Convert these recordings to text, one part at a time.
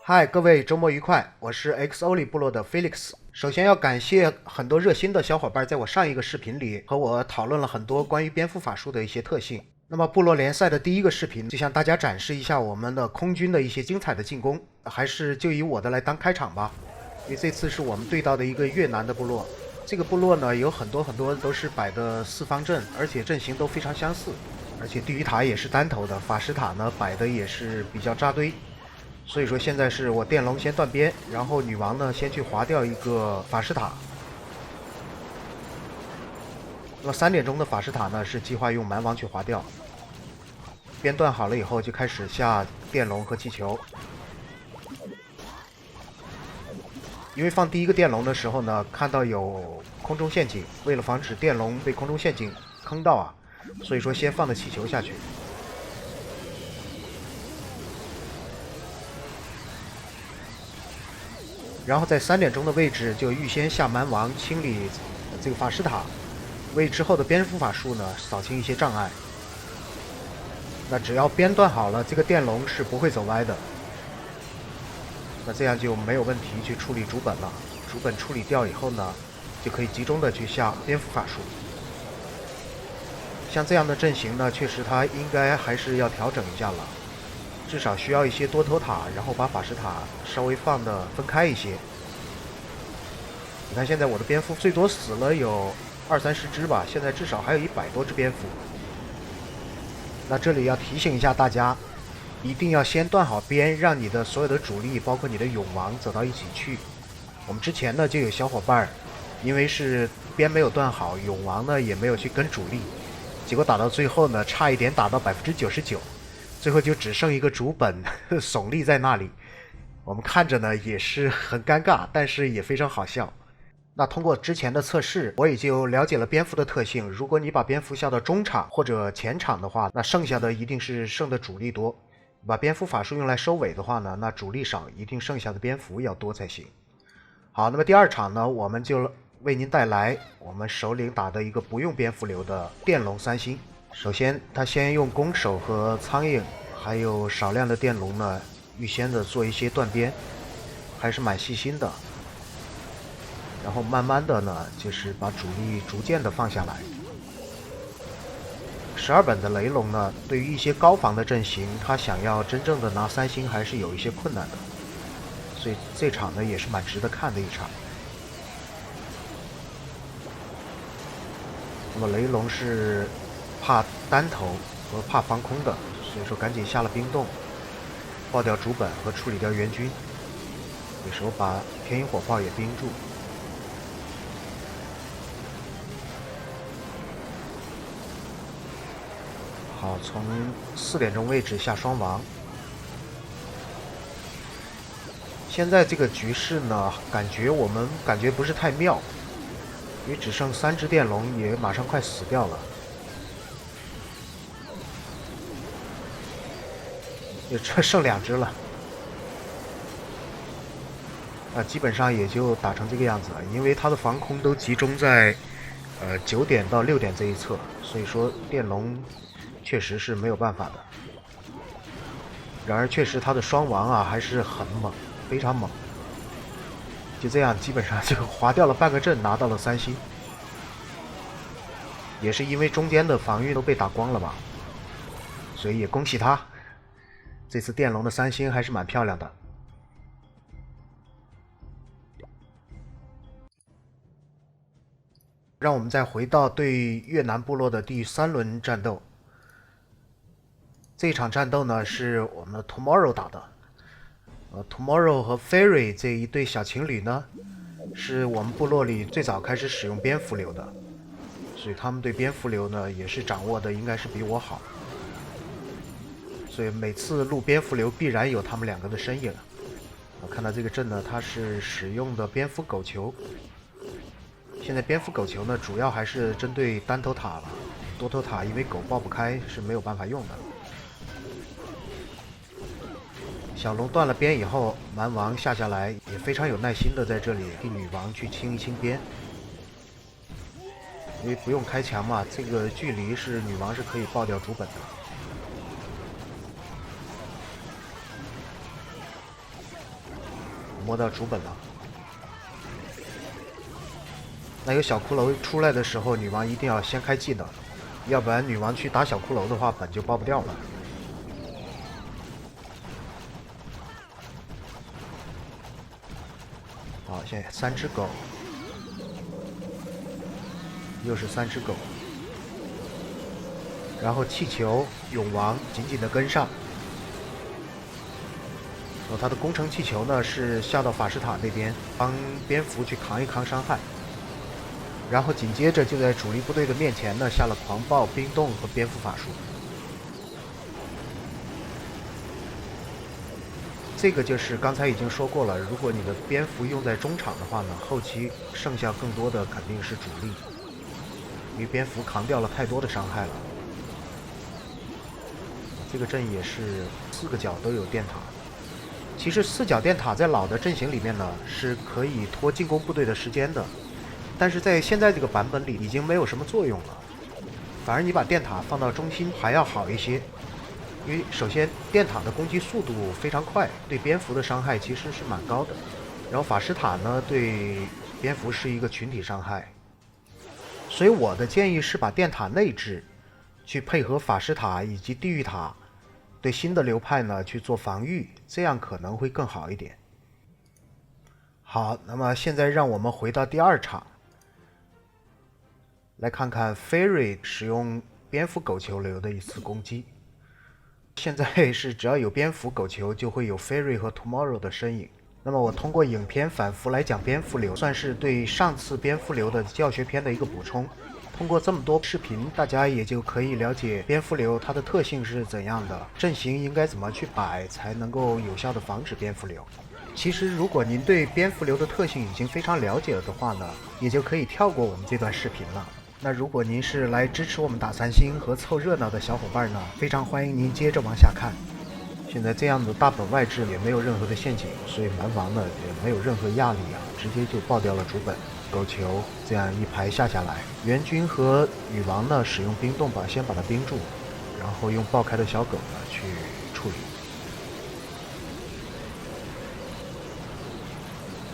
嗨，各位周末愉快！我是 XOLI 部落的 Felix。首先要感谢很多热心的小伙伴在我上一个视频里和我讨论了很多关于蝙蝠法术的一些特性。那么部落联赛的第一个视频就向大家展示一下我们的空军的一些精彩的进攻，还是就以我的来当开场吧。因为这次是我们对到的一个越南的部落，这个部落呢有很多都是摆的四方阵，而且阵型都非常相似，而且地狱塔也是单头的，法师塔呢摆的也是比较扎堆。所以说现在是我电龙先断边，然后女王呢先去划掉一个法师塔。那么3点钟的法师塔呢是计划用蛮王去划掉。边断好了以后就开始下电龙和气球。因为放第一个电龙的时候呢，看到有空中陷阱，为了防止电龙被空中陷阱坑到啊，所以说先放的气球下去。然后在3点钟的位置就预先下蛮王清理这个法师塔，为之后的蝙蝠法术呢扫清一些障碍。那只要边断好了，这个电龙是不会走歪的。那这样就没有问题去处理主本了。主本处理掉以后呢，就可以集中的去下蝙蝠法术。像这样的阵型呢，确实它应该还是要调整一下了。至少需要一些多头塔，然后把法师塔稍微放的分开一些。你看现在我的蝙蝠最多死了有20-30只吧，现在至少还有100多只蝙蝠。那这里要提醒一下大家，一定要先断好边，让你的所有的主力，包括你的勇王走到一起去。我们之前呢就有小伙伴，因为是边没有断好，勇王呢也没有去跟主力，结果打到最后呢，差一点打到99%。最后就只剩一个主本耸立在那里，我们看着呢也是很尴尬，但是也非常好笑。那通过之前的测试，我也就了解了蝙蝠的特性。如果你把蝙蝠下到中场或者前场的话，那剩下的一定是剩的主力多；把蝙蝠法术用来收尾的话呢，那主力少，一定剩下的蝙蝠要多才行。好，那么第2场呢，我们就为您带来我们首领打的一个不用蝙蝠流的电龙3星。首先他先用弓手和苍蝇还有少量的电龙呢预先的做一些断边，还是蛮细心的。然后慢慢的呢就是把主力逐渐的放下来。12本的雷龙呢，对于一些高防的阵型，他想要真正的拿3星还是有一些困难的，所以这场呢也是蛮值得看的一场。那么雷龙是怕单头和怕防空的，所以说赶紧下了冰冻，爆掉主本和处理掉援军。有时候把天鹰火炮也冰住。好，从4点钟位置下双王。现在这个局势呢，我们感觉不是太妙，因为只剩3只电龙，也马上快死掉了。也这剩2只了，基本上也就打成这个样子了。因为它的防空都集中在9点到6点这一侧，所以说电龙确实是没有办法的。然而确实它的双王啊还是很猛，非常猛。就这样基本上就划掉了半个阵，拿到了3星。也是因为中间的防御都被打光了吧，所以也恭喜他。这次电龙的3星还是蛮漂亮的。让我们再回到对越南部落的第3轮战斗。这场战斗呢是我们的 Tomorrow 打的。Tomorrow 和 Fairy 这一对小情侣呢，是我们部落里最早开始使用蝙蝠流的，所以他们对蝙蝠流呢也是掌握的应该是比我好。所以每次录蝙蝠流必然有他们2个的身影。看到这个阵呢，它是使用的蝙蝠狗球。现在蝙蝠狗球呢，主要还是针对单头塔了，多头塔因为狗爆不开是没有办法用的。小龙断了边以后，蛮王下来也非常有耐心的在这里替女王去清一清边，因为不用开墙嘛，这个距离是女王是可以爆掉主本的。摸到主本了。那个小骷髅出来的时候，女王一定要先开技能，要不然女王去打小骷髅的话，本就爆不掉了。好，现在3只狗，又是3只狗，然后气球、永王紧紧的跟上。他的工程气球呢是下到法师塔那边，帮蝙蝠去扛一扛伤害。然后紧接着就在主力部队的面前呢下了狂暴、冰冻和蝙蝠法术。这个就是刚才已经说过了，如果你的蝙蝠用在中场的话呢，后期剩下更多的肯定是主力，因为蝙蝠扛掉了太多的伤害了。这个阵也是4个角都有电塔。其实4角电塔在老的阵型里面呢是可以拖进攻部队的时间的，但是在现在这个版本里已经没有什么作用了。反而你把电塔放到中心还要好一些，因为首先电塔的攻击速度非常快，对蝙蝠的伤害其实是蛮高的。然后法师塔呢对蝙蝠是一个群体伤害，所以我的建议是把电塔内置，去配合法师塔以及地狱塔，对新的流派呢去做防御，这样可能会更好一点。好，那么现在让我们回到第2场，来看看 Fairy 使用蝙蝠狗球流的一次攻击。现在是只要有蝙蝠狗球就会有 Fairy 和 Tomorrow 的身影。那么我通过影片反复来讲蝙蝠流，算是对上次蝙蝠流的教学片的一个补充。通过这么多视频，大家也就可以了解蝙蝠流它的特性是怎样的，阵型应该怎么去摆才能够有效的防止蝙蝠流。其实如果您对蝙蝠流的特性已经非常了解了的话呢，也就可以跳过我们这段视频了。那如果您是来支持我们打3星和凑热闹的小伙伴呢，非常欢迎您接着往下看。现在这样的大本外置也没有任何的陷阱，所以蛮王呢也没有任何压力啊，直接就爆掉了主本。狗球这样一排下来，援军和女王呢使用冰冻先把它冰住，然后用爆开的小狗呢去处理。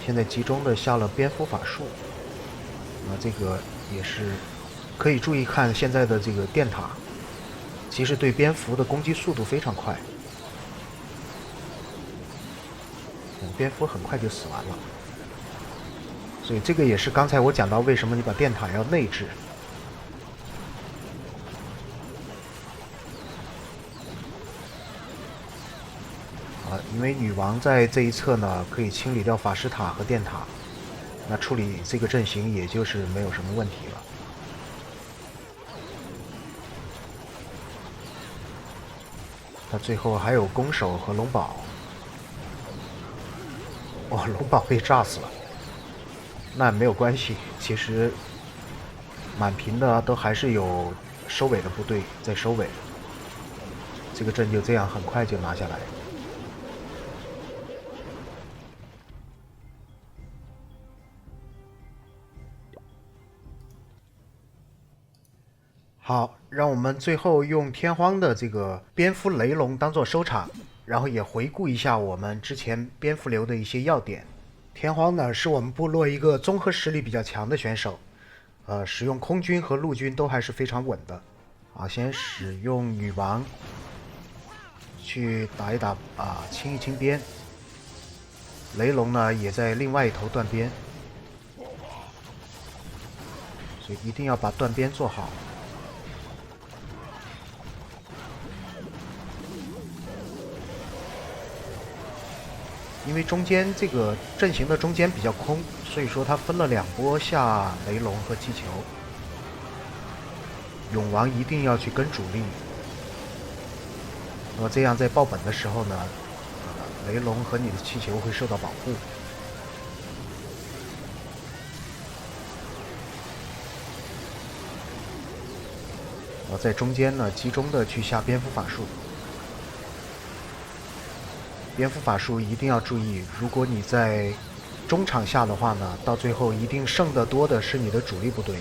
现在集中的下了蝙蝠法术，这个也是可以注意看现在的这个电塔，其实对蝙蝠的攻击速度非常快，蝙蝠很快就死完了。所以这个也是刚才我讲到为什么你把电塔要内置。因为女王在这一侧呢可以清理掉法师塔和电塔，那处理这个阵型也就是没有什么问题了。他最后还有弓手和龙宝，哇，龙宝被炸死了。那没有关系，其实满屏的都还是有收尾的部队在收尾，这个阵就这样很快就拿下来。好，让我们最后用天荒的这个蝙蝠雷龙当做收场，然后也回顾一下我们之前蝙蝠流的一些要点。天荒呢是我们部落一个综合实力比较强的选手，使用空军和陆军都还是非常稳的。先使用女王去打一打清一清边，雷龙呢也在另外一头断边，所以一定要把断边做好。因为中间这个阵型的中间比较空，所以说他分了2波下雷龙和气球。永王一定要去跟主力，那么这样在爆本的时候呢，雷龙和你的气球会受到保护。在中间呢集中的去下蝙蝠法术。蝙蝠法术一定要注意，如果你在中场下的话呢，到最后一定剩得多的是你的主力部队。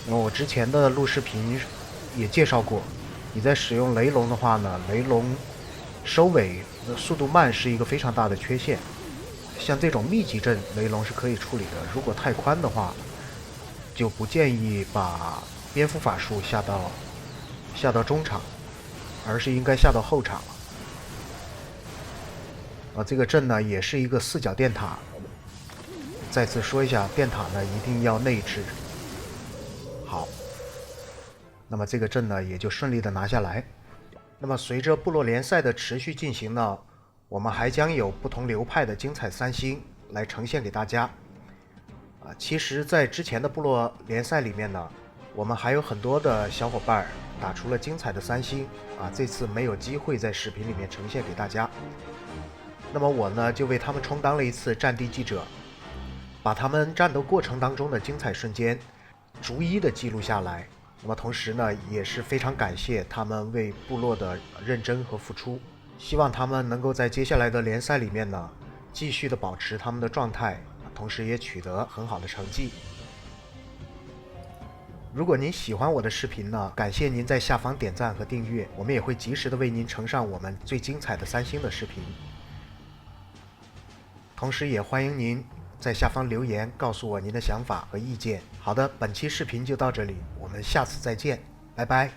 那么我之前的录视频也介绍过，你在使用雷龙的话呢，雷龙收尾的速度慢是一个非常大的缺陷，像这种密集阵，雷龙是可以处理的。如果太宽的话，就不建议把蝙蝠法术下到中场，而是应该下到后场了。这个阵呢也是一个4角电塔。再次说一下，电塔呢一定要内置。好，那么这个阵呢也就顺利的拿下来。那么随着部落联赛的持续进行呢，我们还将有不同流派的精彩3星来呈现给大家。其实在之前的部落联赛里面呢，我们还有很多的小伙伴打出了精彩的3星这次没有机会在视频里面呈现给大家。那么我呢就为他们充当了一次战地记者，把他们战斗过程当中的精彩瞬间逐一的记录下来。那么同时呢也是非常感谢他们为部落的认真和付出，希望他们能够在接下来的联赛里面呢继续的保持他们的状态，同时也取得很好的成绩。如果您喜欢我的视频呢，感谢您在下方点赞和订阅，我们也会及时的为您呈上我们最精彩的3星的视频。同时也欢迎您在下方留言告诉我您的想法和意见。好的，本期视频就到这里，我们下次再见，拜拜。